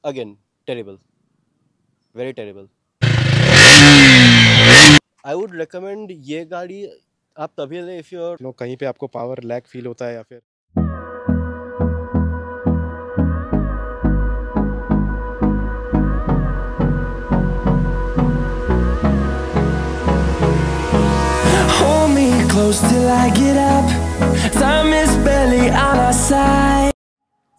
again, terrible, very terrible. I would recommend ये गाड़ी आप तभी ले if you're कहीं पे आपको पावर लैग फील होता है या फिर Hold me close till I get up. Time is barely on our side.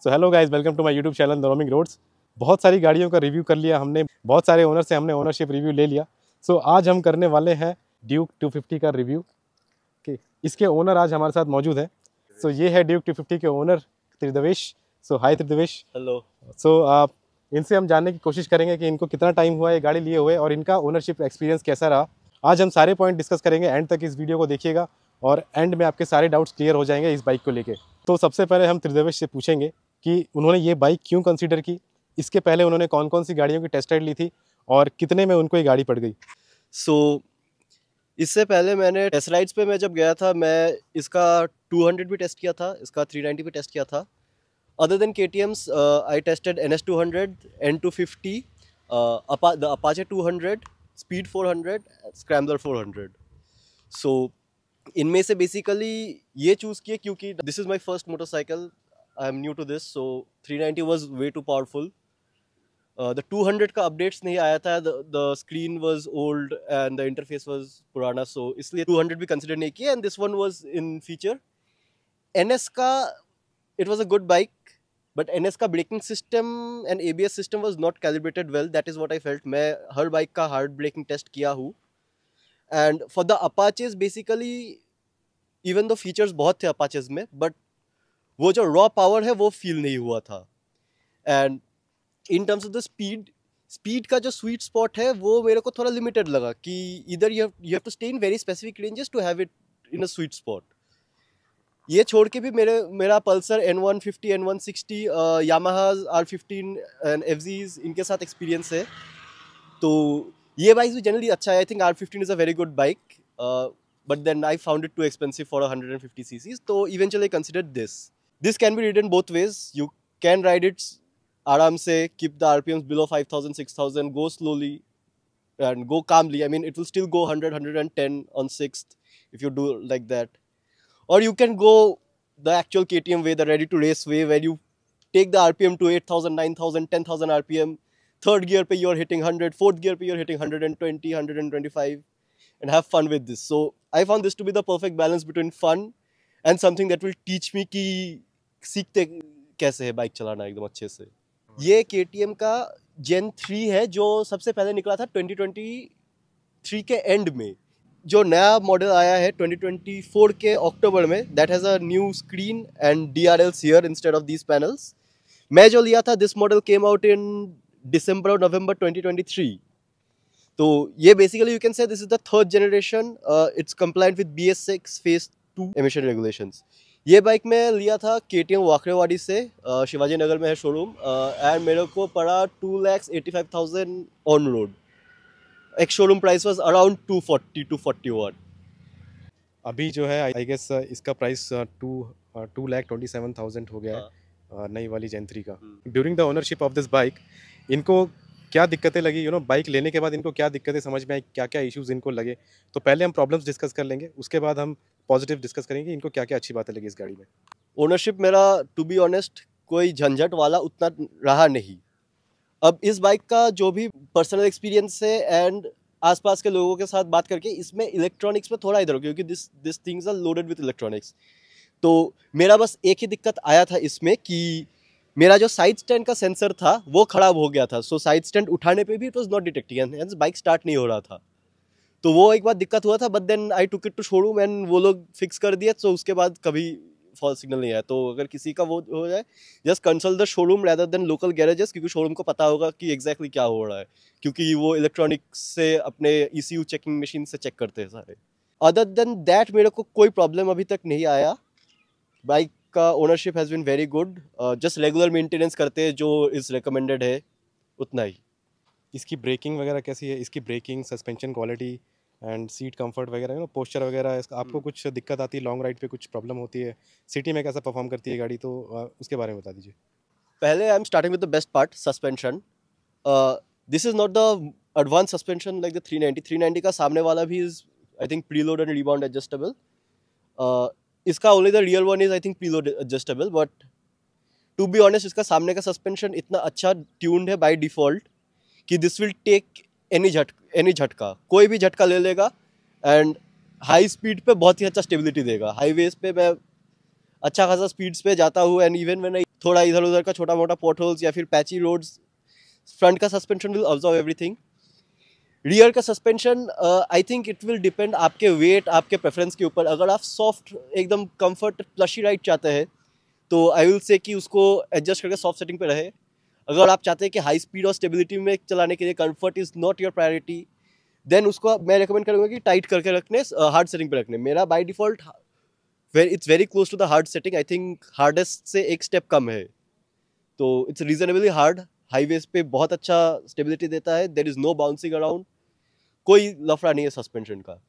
So hello guys, welcome to my YouTube channel the roaming roads. बहुत सारी गाड़ियों का रिव्यू कर लिया हमने, बहुत सारे ओनर से हमने ओनरशिप रिव्यू ले लिया। सो आज हम करने वाले हैं ड्यूक 250 का रिव्यू। इसके ओनर आज हमारे साथ मौजूद है। सो ये है ड्यूक 250 के ओनर त्रिदेवेश। सो हाय त्रिदेवेश। hello. सो आप इनसे हम जानने की कोशिश करेंगे कि इनको कितना टाइम हुआ ये गाड़ी लिए हुए और इनका ओनरशिप एक्सपीरियंस कैसा रहा। आज हम सारे पॉइंट डिस्कस करेंगे, एंड तक इस वीडियो को देखिएगा और एंड में आपके सारे डाउट्स क्लियर हो जाएंगे इस बाइक को लेके। तो सबसे पहले हम त्रिदेवेश से पूछेंगे कि उन्होंने ये बाइक क्यों कंसीडर की, इसके पहले उन्होंने कौन कौन सी गाड़ियों की टेस्ट राइड ली थी और कितने में उनको ये गाड़ी पड़ गई। So इससे पहले मैंने टेस्ट राइड्स पे मैं जब गया था, मैं इसका 200 भी टेस्ट किया था, इसका 390 भी टेस्ट किया था। Other than KTM's, I tested NS 200, N250, the Apache 200, Speed 400, Scrambler 400. So इनमें से बेसिकली ये चूज़ किए क्योंकि this is my first motorcycle, I am new to this, so 390 was way too powerful. The 200 का updates नहीं आया था, the screen was old and the interface was पुराना, सो इसलिए 200 भी कंसिडर नहीं किया and this one was in feature. NS का it was a good bike, but NS का braking system and ABS system was not calibrated well, that is what I felt. मैं हर bike का hard braking test किया हूँ and for the Apaches basically even though features बहुत थे अपाचेज में, but वो जो रॉ पावर है वो फील नहीं हुआ था। And in terms of the speed का जो स्वीट स्पॉट है वो मेरे को थोड़ा लिमिटेड लगा कि इधर you have to stay in very specific ranges to have it in a sweet spot. ये छोड़ के भी मेरा Pulsar N150, N160, Yamaha R15 and FZs इनके साथ एक्सपीरियंस है, तो ये बाइक भी जनरली अच्छा है। I think R15 is a very good bike, but then I found it too expensive for 150 cc, तो eventually I consider this can be ridden both ways. You can ride it आराम से, keep the RPMs below 5,000, 6,000, go slowly and go calmly. I mean, it will still go 100, 110 on 6th if you do like that. Or you can go the actual KTM way, the ready to race way, where you take the RPM to 8,000, 9,000, 10,000 RPM. Third gear pe you're hitting 100, fourth gear pe you're hitting 120, 125 and have fun with this. So I found this to be the perfect balance between fun and something that will teach me कि सीखते कैसे है bike चलाना एकदम अच्छे से। ये KTM का Gen 3 है जो सबसे पहले निकला था 2023 के एंड में। जो नया मॉडल आया है 2024 के अक्टूबर में, that has a new screen and DRLs here instead of these panels. मैं जो लिया था, this model came out in December और नवंबर 2023। तो ये basically you can say this is the third generation, it's compliant with BS6 phase 2 emission regulations. ये bike मैं लिया था KTM वाकरेवाड़ी से, शिवाजी नगर में है शोरूम, एंड मेरे को पड़ा 2,85,000 on road. Ex showroom price was around 240 to 41। अभी जो है आई गेस इसका प्राइस 2,27,000 हो गया है नई वाली जेन 3 का। During the ownership of this bike इनको क्या दिक्कतें लगी, बाइक लेने के बाद इनको क्या दिक्कतें समझ में आई, क्या क्या इश्यूज इनको लगे। तो पहले हम प्रॉब्लम्स डिस्कस कर लेंगे, उसके बाद हम पॉजिटिव डिस्कस करेंगे इनको क्या क्या अच्छी बातें लगी इस गाड़ी में। ओनरशिप मेरा टू बी ऑनेस्ट कोई झंझट वाला उतना रहा नहीं। अब इस बाइक का जो भी पर्सनल एक्सपीरियंस है एंड आसपास के लोगों के साथ बात करके, इसमें इलेक्ट्रॉनिक्स में थोड़ा इधर हो, क्योंकि this things are loaded with electronics. तो मेरा बस एक ही दिक्कत आया था इसमें कि मेरा जो साइड स्टैंड का सेंसर था वो खराब हो गया था। सो साइड स्टैंड उठाने पे भी it was not detecting and bike start नहीं हो रहा था। तो वो एक बार दिक्कत हुआ था, but then I took it to showroom and वो लोग फिक्स कर दिए। तो उसके बाद कभी फॉल्स सिग्नल नहीं आया। तो अगर किसी का वो हो जाए, just consult the showroom rather than local garages, क्योंकि शोरूम को पता होगा कि एग्जैक्टली क्या हो रहा है, क्योंकि वो इलेक्ट्रॉनिक्स से अपने ECU चेकिंग मशीन से चेक करते हैं सारे। अदर देन दैट मेरे को कोई प्रॉब्लम अभी तक नहीं आया। बाइक का ownership has been very good, just regular maintenance करते हैं जो इज़ रिकमेंडेड है, उतना ही। इसकी ब्रेकिंग वगैरह कैसी है, इसकी braking, suspension quality and seat comfort वगैरह, पोस्चर वगैरह, आपको कुछ दिक्कत आती है, लॉन्ग राइड पे कुछ प्रॉब्लम होती है, सिटी में कैसा परफॉर्म करती है गाड़ी, तो उसके बारे में बता दीजिए। पहले I am starting with the best part, suspension. This is not the advance suspension like the 390. 390 का सामने वाला भी is I think preload and rebound adjustable. इसका only the real one is I think preload adjustable. But to be honest, इसका सामने का suspension इतना अच्छा ट्यून्ड है बाय डिफॉल्ट कि दिस विल टेक एनी झटका, कोई भी झटका ले लेगा. एंड हाई स्पीड पे बहुत ही अच्छा स्टेबिलिटी देगा. हाईवेज पे मैं अच्छा खासा स्पीड्स पे जाता हूँ, एंड इवन मैंने थोड़ा इधर उधर का छोटा मोटा पोर्ट होल्स या फिर पैची रोड्स, फ्रंट का suspension will observe everything. Rear का suspension I think it will depend आपके वेट, आपके प्रेफरेंस के ऊपर. अगर आप सॉफ्ट एकदम कंफर्ट प्लशी राइड चाहते हैं तो आई विल से कि उसको एडजस्ट करके सॉफ्ट सेटिंग पे रहे. अगर आप चाहते हैं कि हाई स्पीड और स्टेबिलिटी में चलाने के लिए comfort is not your priority, then उसको मैं रिकमेंड करूँगा कि टाइट करके रखने, हार्ड सेटिंग पे रखने. मेरा by default it's very close to the hard setting. I think hardest से एक स्टेप कम है, तो इट्स रीजनेबली हार्ड. हाईवेज पे बहुत अच्छा स्टेबिलिटी देता है. There is no bouncing around, कोई लफड़ा नहीं है सस्पेंशन का.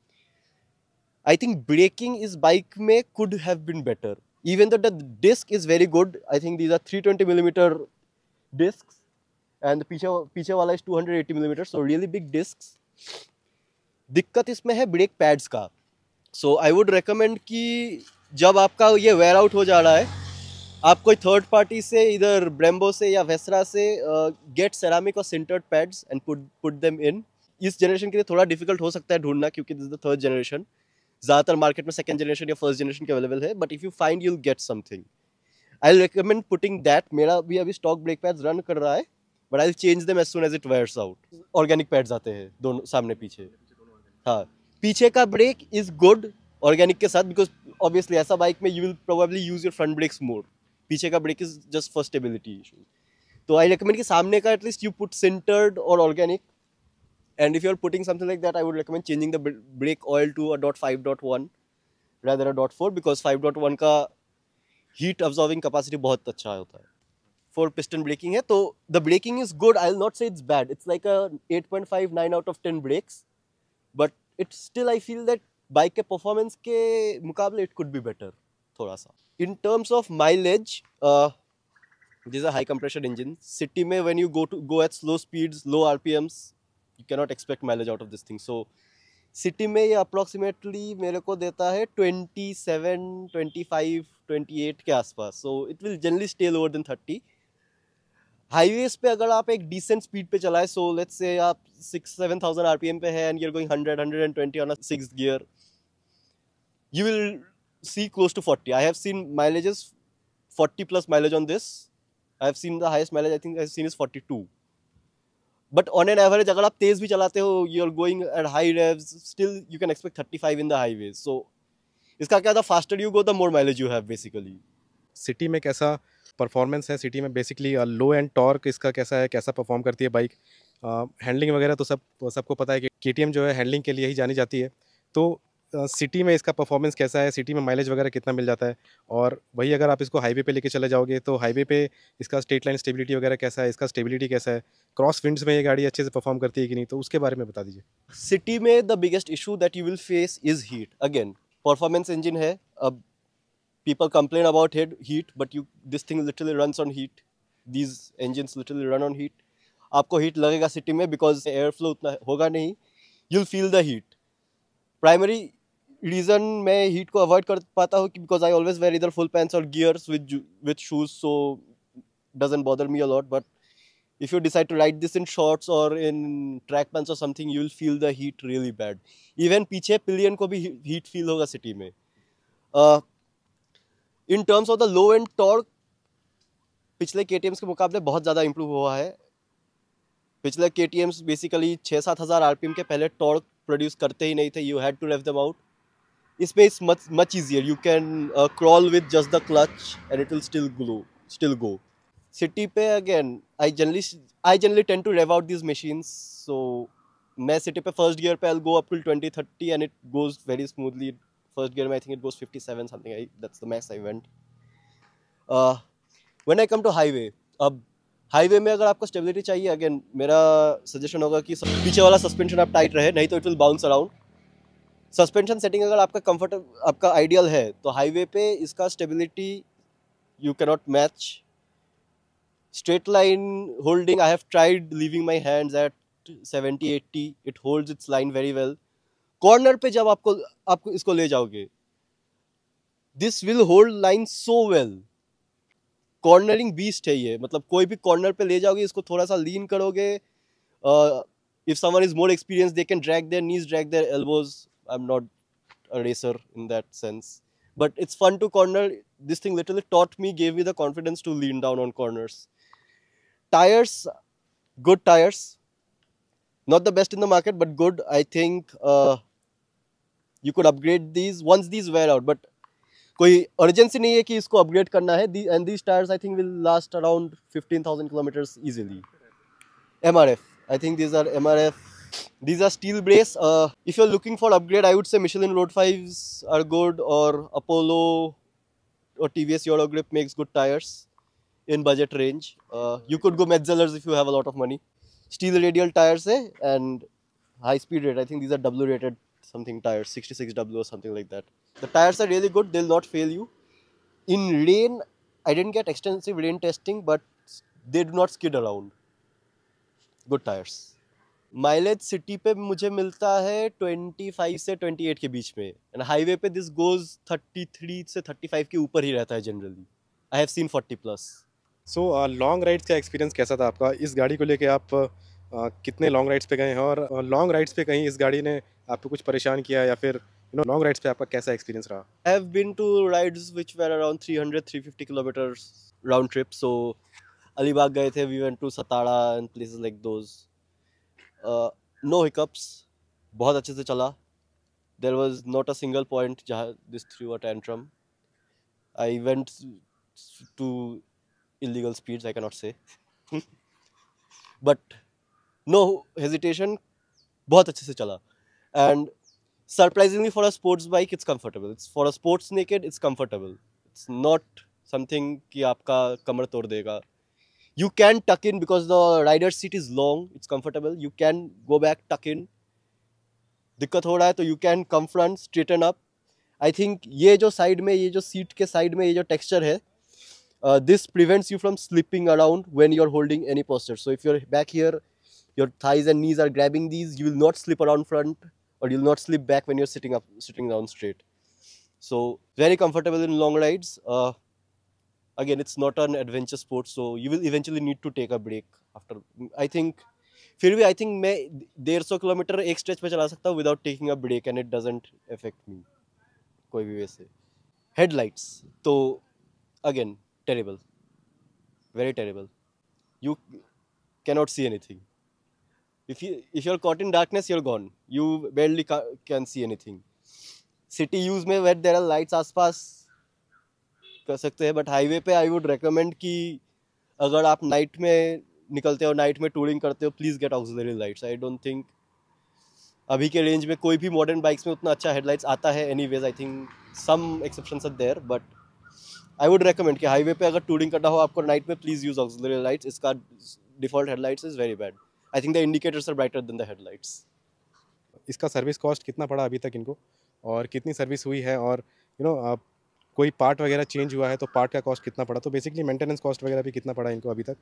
आई थिंक ब्रेकिंग इस बाइक में could have been better. Even the disc is very good. I think these are 320 millimeter discs and पीछे वाला is 280 millimeter, so really big discs. दिक्कत इसमें है ब्रेक पैड्स का. सो आई वुड रिकमेंड कि जब आपका ये वेयर आउट हो जा रहा है, आप कोई थर्ड पार्टी से, इधर ब्रेम्बो से या वेस्रा से गेट सेरामिक और sintered pads and put them in. इस जनरेशन के लिए थोड़ा डिफिकल्ट हो सकता है ढूंढना, क्योंकि this is the third generation. ज़्यादातर मार्केट में सेकंड जनरेशन या फर्स्ट जनरेशन के अवेलेबल है, but if you find you will get something. I will recommend putting that. मेरा भी अभी स्टॉक ब्रेक पैड्स रन कर रहा है, but I will change them as soon as it wears out. Organic pads आते हैं दोनों, सामने पीछे. हाँ, पीछे का ब्रेक इज गुड ऑर्गेनिक के साथ, बिकॉज ऑब्वियसली ऐसा बाइक में you will probably use your front brakes more. पीछे का brake is just for stability issue. तो आई रिकमेंड कि सामने का एटलीस्ट यू पुट सिंटर्ड और organic. And if you are putting something like that, I would recommend changing the brake oil to a .5.1 rather a .4, because 5.1 का heat अब्जॉर्विंग capacity बहुत अच्छा होता है. फॉर पिस्टन ब्रेकिंग है, तो the braking is good. I will not say it's bad. It's like a 8.5 9 out of 10 brakes, but it's still I feel that bike के performance के मुकाबले इट कुड बी बेटर थोड़ा सा. In terms of mileage, this a high compression engine. City में when you go at slow speeds, low RPMs, you cannot expect mileage out of this thing. So city में ये approximately मेरे को देता है 27, 25, 28 के आसपास. So it will generally stay lower than 30. Highways पे अगर आप एक डिसेंट स्पीड पे चलाए, सो लेट्स से आप 6-7,000 आरपीएम पे है and you are going 100-120 on a 6th gear, you will see close to 40. I have seen mileages 40 plus mileage on this. I have seen the highest mileage I think I've seen is 42. But on an average, अगर आप तेज भी चलाते हो, you are going at high revs, still you can expect 35 in the highways. So इसका क्या था, faster you go, the more mileage you have basically. City में कैसा परफॉर्मेंस है? सिटी में बेसिकली लो एंड टॉर्क इसका कैसा है, कैसा परफॉर्म करती है बाइक? हैंडलिंग वगैरह तो सबको पता है कि KTM जो है हैंडलिंग के लिए ही जानी जाती है. तो सिटी में इसका परफॉर्मेंस कैसा है? सिटी में माइलेज वगैरह कितना मिल जाता है? और वही अगर आप इसको हाईवे पे लेके चले जाओगे तो हाईवे पे इसका स्ट्रेट लाइन स्टेबिलिटी वगैरह कैसा है? इसका स्टेबिलिटी कैसा है? क्रॉस विंड्स में ये गाड़ी अच्छे से परफॉर्म करती है कि नहीं? तो उसके बारे में बता दीजिए. सिटी में the biggest issue that you will face is heat. Again, performance engine है. अब people complain about heat, but this thing literally runs on heat. These engines literally run on heat. आपको हीट लगेगा city में, because air flow उतना होगा नहीं. you'll feel the heat. Primary reason मैं heat को अवॉइड कर पाता हूँ बिकॉज आई ऑलवेज वेयर इधर फुल पैंट्स और gears with shoes, so doesn't bother me a lot. But if you decide to ride this in shorts or in track pants or something, you will feel the heat really bad. Even पीछे pillion को भी heat feel होगा city में. In terms of the low end torque, पिछले KTMs के मुकाबले बहुत ज़्यादा इम्प्रूव हुआ है. पिछले KTMs बेसिकली 6-7 हज़ार RPM के पहले टॉर्क प्रोड्यूस करते ही नहीं थे. You had to rev them out. इसमें it's much easier. You can crawl with just the clutch and it will still go. City पे again I generally tend to rev out these machines. So मैं city पे first gear पे I will go up to 20-30 and it goes very smoothly. First gear में I think it goes 57 something. That's the max I went. When I come to highway, अब highway में अगर आपको stability चाहिए, again मेरा suggestion होगा कि पीछे वाला सस्पेंशन आप टाइट रहे, नहीं तो it will bounce around. Suspension setting अगर आपका आइडियल है, तो हाईवे पे इसका stability you cannot match. Straight line holding, I have tried leaving my hands at 70-80. It holds its line very well. Corner पे जब आपको इसको ले जाओगे, this will hold line so well. Cornering beast है ये, मतलब कोई भी कॉर्नर पे ले जाओगे, इसको थोड़ा सा लीन करोगे, if someone is more experienced, they can drag their knees, drag their elbows. I'm not a racer in that sense, but it's fun to corner. This thing literally taught me, gave me the confidence to lean down on corners. Tires, good tires, not the best in the market, but good. I think you could upgrade these once these wear out, but कोई urgency नहीं है कि इसको upgrade करना है. And these tires I think will last around 15,000 kilometers easily. MRF, I think these are MRF. These are steel brace. If you're looking for upgrade, I would say Michelin Road 5s are good, or Apollo or TVS Eurogrip makes good tires in budget range. You could go Metzeller's if you have a lot of money. Steel radial tires and high speed rate. I think these are W rated something tires, 66W or something like that. The tires are really good. They'll not fail you. In rain, I didn't get extensive rain testing, but they do not skid around. Good tires. Mileage city पे मुझे मिलता है 25 से 28 के बीच में, and highway पे this goes 33 से 35 के ऊपर ही रहता है generally. I have seen 40+. So long rides का एक्सपीरियंस कैसा था आपका? इस गाड़ी को लेके आप कितने लॉन्ग राइड्स पे गए हैं, और लॉन्ग राइड्स पे कहीं इस गाड़ी ने आपको कुछ परेशान किया, या फिर लॉन्ग राइड्स पे आपका कैसा एक्सपीरियंस रहा? I have been two rides which were around 300-350 kilometres round trip. So Alibag गए थे, we went to Satara and places like those. No hiccups, बहुत अच्छे से चला. There was not a single point जहाँ this threw a tantrum. I went to illegal speeds, I cannot say. But no hesitation, बहुत अच्छे से चला. And surprisingly for a sports bike, it's comfortable. It's for a sports naked, it's comfortable. It's not something कि आपका कमर तोड़ देगा. You can tuck in because the rider seat is long, it's comfortable. You can go back, tuck in. दिक्कत हो रहा है तो you can come front, straighten up. I think ये जो साइड में, ये जो सीट के साइड में ये जो टेक्सचर है, this prevents you from slipping around when you're holding any posture. So if you're back here, your thighs and knees are grabbing these, you will not slip around front, or you'll not slip back when you're sitting down straight. So very comfortable in long rides. Again, it's not an adventure sport, so you will eventually need to take a break after. I think फिर भी I think मैं 150 kilometre एक stretch पे चला सकता हूँ without taking a break, and it doesn't affect me कोई भी वैसे. Headlights तो again terrible, very terrible. You cannot see anything. If you're caught in darkness, you're gone. You barely can see anything. City use में where there are lights आसपास कर सकते हैं, but highway पे I would recommend कि अगर आप night में निकलते हो, night में touring करते हो, please get auxiliary lights. I don't think अभी के रेंज में कोई भी modern bikes में उतना अच्छा headlights आता है. Anyways, I think some exceptions are there, but I would recommend कि हाईवे पे अगर टूरिंग करना हो आपको नाइट में, प्लीज यूज ऑक्सिलरी लाइट्स. इसका default headlights is very bad. I think the indicators are brighter than the headlights. इसका service cost कितना पड़ा अभी तक इनको, और कितनी सर्विस हुई है, और कोई पार्ट वगैरह चेंज हुआ है तो पार्ट का कॉस्ट कितना पड़ा? तो बेसिकली मेंटेनेंस कॉस्ट वगैरह भी कितना पड़ा इनको अभी तक?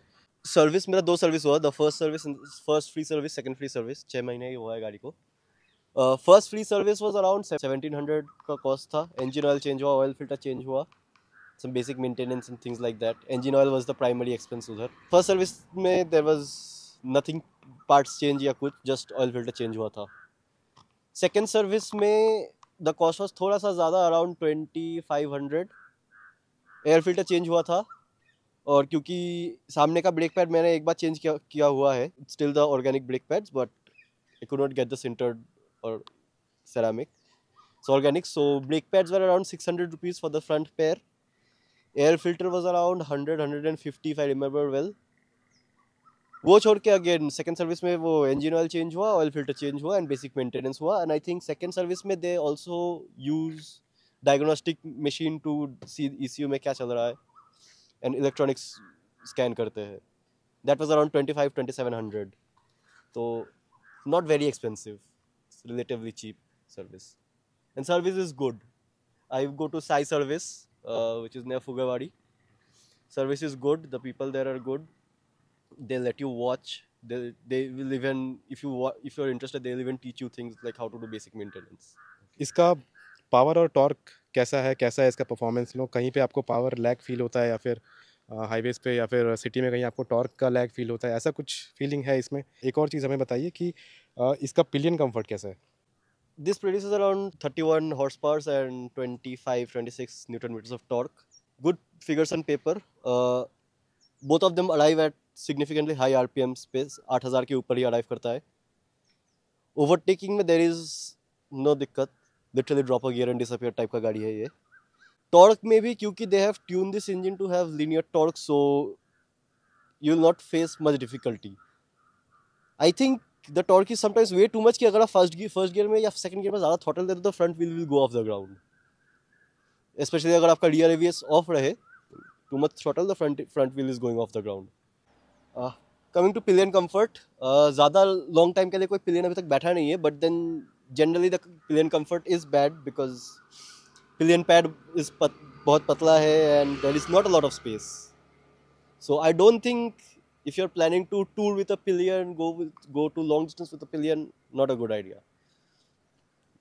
सर्विस मेरा 2 सर्विस हुआ. The first free service, second free service 6 महीने ही हुआ है गाड़ी को. First free service was around 1700 का कॉस्ट था. इंजन ऑयल चेंज हुआ, ऑयल फिल्टर चेंज हुआ, some basic maintenance and things like that. Engine oil was the primary expense उधर. First service में there was nothing, parts change या कुछ, just oil filter change हुआ था. Second service में the cost was थोड़ा सा ज़्यादा, around 2500. Air filter change हुआ था, और क्योंकि सामने का ब्रेक पैड मैंने एक बार चेंज किया हुआ है, still the organic brake pads, but I could not get the sintered or ceramic. So organic. So brake pads were around 600 rupees for the front pair. Air filter was around 100-150 if I remember well. वो छोड़ के again second service में वो engine oil change हुआ, oil filter change हुआ, and basic maintenance हुआ. And I think second service में they also use diagnostic machine to see ECU में क्या चल रहा है, एंड इलेक्ट्रॉनिक्स स्कैन करते हैं. That was around 25-2700. तो not very expensive, relatively cheap service, and service is good. I go to Sai service, which is near Fugawadi. Service is good, the people there are good. They'll let you watch. They will even, if you're interested, they'll even teach you things like how to do basic maintenance. इसका power और torque कैसा है इसका performance? लो कहीं पे आपको power lag feel होता है या फिर हाईवेज पे या फिर सिटी में कहीं आपको टॉर्क का लैग फील होता है, ऐसा कुछ फीलिंग है इसमें? एक और चीज़ हमें बताइए कि इसका पिलियन कंफर्ट कैसा है? This produces around 31 horsepower and 25-26 newton meters of torque. Good figures on paper. Both of them arrive at significantly high RPM space. 8000 के ऊपर ही arrive करता है. Overtaking में there is no दिक्कत. Literally drop a gear and disappear type का गाड़ी है ये. Torque में भी क्योंकि they have tuned this engine to have linear torque, so you will not face much difficulty. I think the torque is sometimes way too much कि अगर आप फर्स्ट गियर में या सेकंड गियर में ज़्यादा थ्रॉटल दे दो तो front wheel will go off the ground. Specially अगर आपका रियर एवीएस ऑफ रहे, too much throttle the front wheel is going off the ground. Coming to pillion comfort, ज़्यादा लॉन्ग टाइम के लिए कोई पिलियन अभी तक बैठा नहीं है, but then generally the pillion comfort is bad because pillion pad is बहुत पतला है and there is not a lot of space. So I don't think if you're planning to tour with a pillion, go to long distance with a pillion, not a good idea.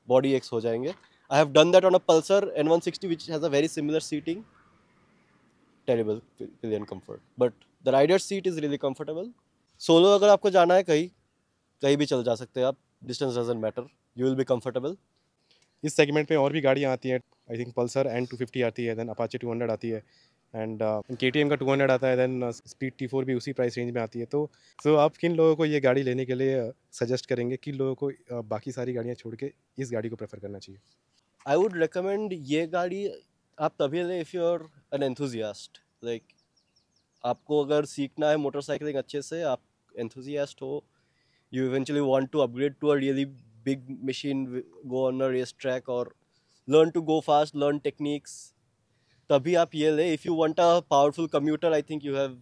Body aches हो जाएंगे. I have done that on a Pulsar N160 which has a very similar seating. Terrible pillion comfort. But the rider's seat is really comfortable. Solo अगर आपको जाना है कहीं भी चल जा सकते हैं आप. Distance doesn't matter. You will be comfortable. इस सेगमेंट में और भी गाड़ियाँ आती हैं. आई थिंक पल्सर N250 आती है, देन अपाचे 200 आती है एंड KTM का 200 आता है, देन स्पीड T4 भी उसी प्राइस रेंज में आती है. तो आप किन लोगों को ये गाड़ी लेने के लिए सजेस्ट करेंगे? किन लोगों को बाकी सारी गाड़ियाँ छोड़ के इस गाड़ी को प्रेफर करना चाहिए? I would recommend ये गाड़ी आप तभी लें if you're an enthusiast. Like आपको अगर सीखना है मोटरसाइकिलिंग अच्छे से, आप enthusiast हो, you eventually want to upgrade to a really big machine, go on a race track or learn to go fast, learn techniques, तभी आप ये ले. If you want a powerful commuter, I think you have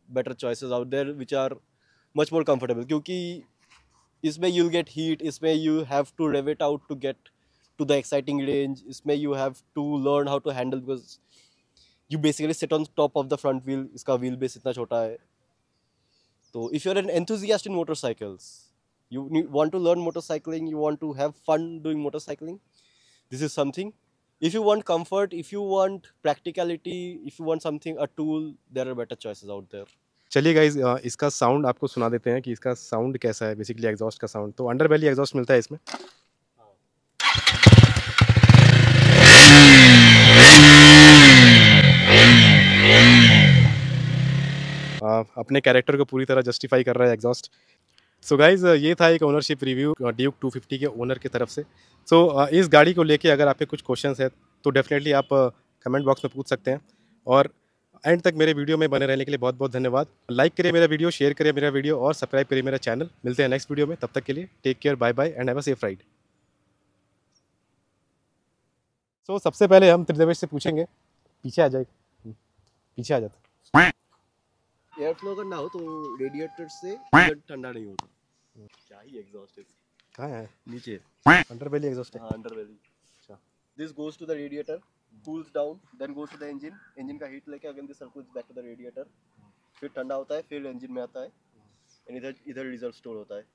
better choices out there which are much more comfortable. क्योंकि इसमें you'll get heat, इसमें you have to rev it out to get to the exciting range, इसमें you have to learn how to handle because you basically sit on top of the front wheel. इसका wheel base इतना छोटा है. तो if you're an enthusiast in motorcycles, you want to learn motorcycling, you want to have fun doing motorcycling, this is something. If you want comfort, if you want practicality, if you want something, a tool, there are better choices out there. चलिए guys, इसका sound आपको सुना देते हैं कि इसका sound कैसा है. बेसिकली एग्जॉस्ट का साउंड तो अंडरबेली एग्जॉस्ट मिलता है इसमें. अपने कैरेक्टर को पूरी तरह जस्टिफाई कर रहा है एग्जॉस्ट. सो गाइज, ये था एक ओनरशिप रिव्यू ड्यूक 250 के ओनर की तरफ से. सो इस गाड़ी को लेके अगर आपके कुछ क्वेश्चंस हैं तो डेफिनेटली आप कमेंट बॉक्स में पूछ सकते हैं. और एंड तक मेरे वीडियो में बने रहने के लिए बहुत बहुत धन्यवाद. लाइक करिए मेरा वीडियो, शेयर करिए मेरा वीडियो और सब्सक्राइब करिए मेरा चैनल. मिलते हैं नेक्स्ट वीडियो में. तब तक के लिए take care, bye bye and have a safe ride. So सबसे पहले हम त्रिदेवेश से पूछेंगे. पीछे आ जाए, पीछे आ जाता. एयर फ्लो अगर ना हो तो रेडिएटर से ठंडा नहीं होता. क्या ही एग्जॉस्ट है. कहाँ है? नीचे अंडरबेली एग्जॉस्ट है. हाँ, अंडरबेली. अच्छा, this goes to the radiator, cools down, then goes to the engine. Engine का हीट लेके again this circulates back to the radiator. फिर ठंडा होता है, फिर इंजन में आता है एंड इधर रिजर्व स्टोर होता है.